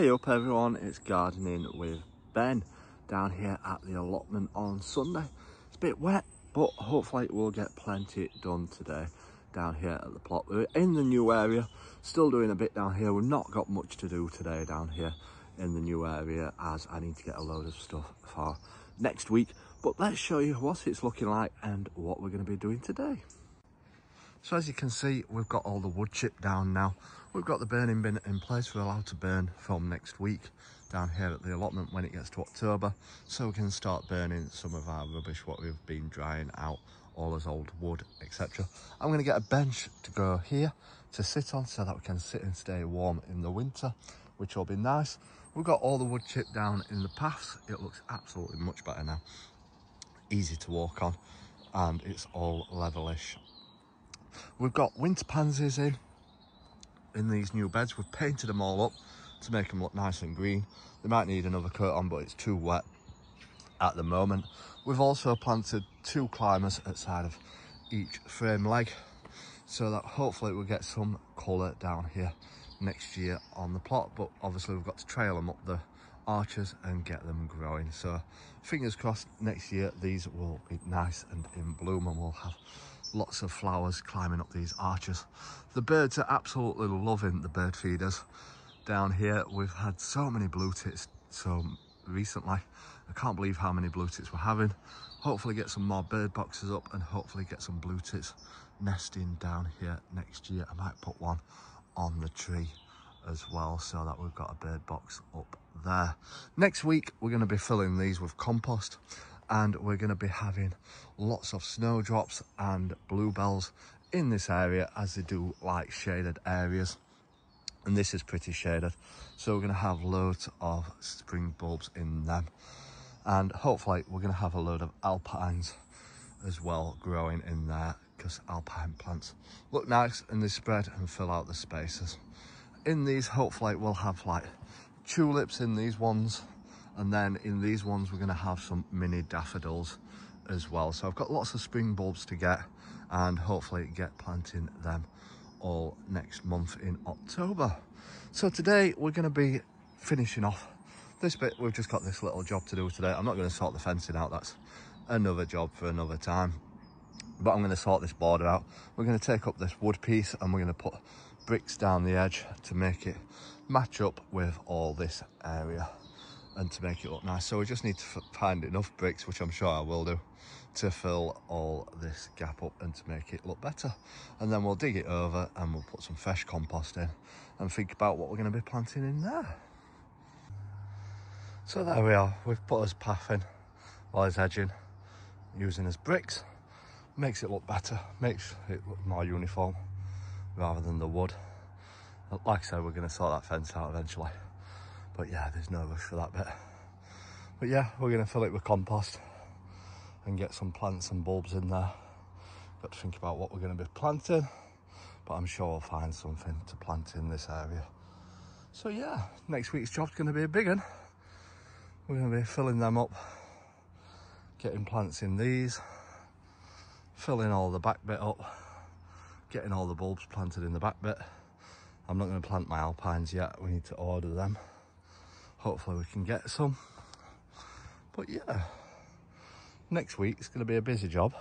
Hey up everyone, it's gardening with Ben down here at the allotment on Sunday. It's a bit wet, but hopefully we'll get plenty done today down here at the plot. We're in the new area, still doing a bit down here. We've not got much to do today down here in the new area as I need to get a load of stuff for next week. But let's show you what it's looking like and what we're going to be doing today. So as you can see, we've got all the wood chipped down now. We've got the burning bin in place. We're allowed to burn from next week down here at the allotment when it gets to October. So we can start burning some of our rubbish, what we've been drying out, all as old wood, etc. I'm going to get a bench to go here to sit on so that we can sit and stay warm in the winter, which will be nice. We've got all the wood chipped down in the paths. It looks absolutely much better now. Easy to walk on and it's all levelish. We've got winter pansies in these new beds. We've painted them all up to make them look nice and green. They might need another coat on, but it's too wet at the moment. We've also planted 2 climbers outside of each frame leg so that hopefully we'll get some colour down here next year on the plot. But obviously we've got to trail them up the arches and get them growing. So fingers crossed next year these will be nice and in bloom and we'll have lots of flowers climbing up these arches. The birds are absolutely loving the bird feeders down here. We've had so many blue tits so recently. I can't believe how many blue tits we're having. Hopefully get some more bird boxes up and hopefully get some blue tits nesting down here next year. I might put one on the tree as well so that we've got a bird box up there. Next week we're going to be filling these with compost and we're going to be having lots of snowdrops and bluebells in this area as they do like shaded areas, and this is pretty shaded, so we're going to have loads of spring bulbs in them, and hopefully we're going to have a load of alpines as well growing in there because alpine plants look nice and they spread and fill out the spaces. In these hopefully we'll have like tulips in these ones, and then in these ones we're going to have some mini daffodils as well. So I've got lots of spring bulbs to get and hopefully get planting them all next month in October. So today we're going to be finishing off this bit. We've just got this little job to do today. I'm not going to sort the fencing out, that's another job for another time, but I'm going to sort this border out. We're going to take up this wood piece and we're going to put bricks down the edge to make it match up with all this area and to make it look nice. So we just need to find enough bricks, which I'm sure I will do, to fill all this gap up and to make it look better. And then we'll dig it over and we'll put some fresh compost in and think about what we're going to be planting in there. So there we are, we've put his path in while he's edging, using his bricks. Makes it look better, makes it look more uniform rather than the wood. Like I said, we're going to sort that fence out eventually, but yeah, there's no rush for that bit. But yeah, we're going to fill it with compost and get some plants and bulbs in there. Got to think about what we're going to be planting, but I'm sure we'll find something to plant in this area. So yeah, next week's job's going to be a big one. We're going to be filling them up, getting plants in these, filling all the back bit up, getting all the bulbs planted in the back bit. I'm not going to plant my alpines yet, we need to order them. Hopefully we can get some. But yeah, next week it's going to be a busy job,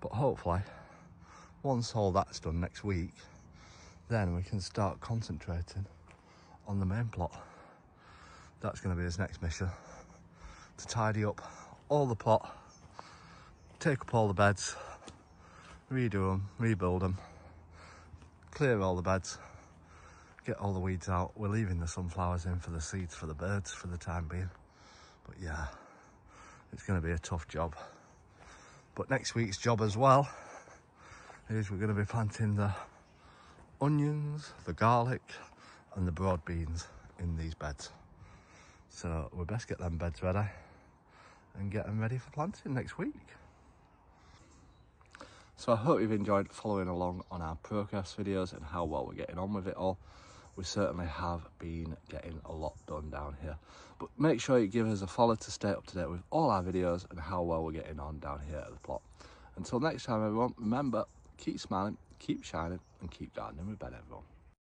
but hopefully once all that's done next week, then we can start concentrating on the main plot. That's going to be his next mission, to tidy up all the plot, take up all the beds, redo them, rebuild them, clear all the beds, get all the weeds out. We're leaving the sunflowers in for the seeds for the birds for the time being. But yeah, it's going to be a tough job. But next week's job as well is we're going to be planting the onions, the garlic and the broad beans in these beds. So we best get them beds ready and get them ready for planting next week. So I hope you've enjoyed following along on our progress videos and how well we're getting on with it all. We certainly have been getting a lot done down here. But make sure you give us a follow to stay up to date with all our videos and how well we're getting on down here at the plot. Until next time everyone, remember, keep smiling, keep shining and keep gardening with Ben everyone.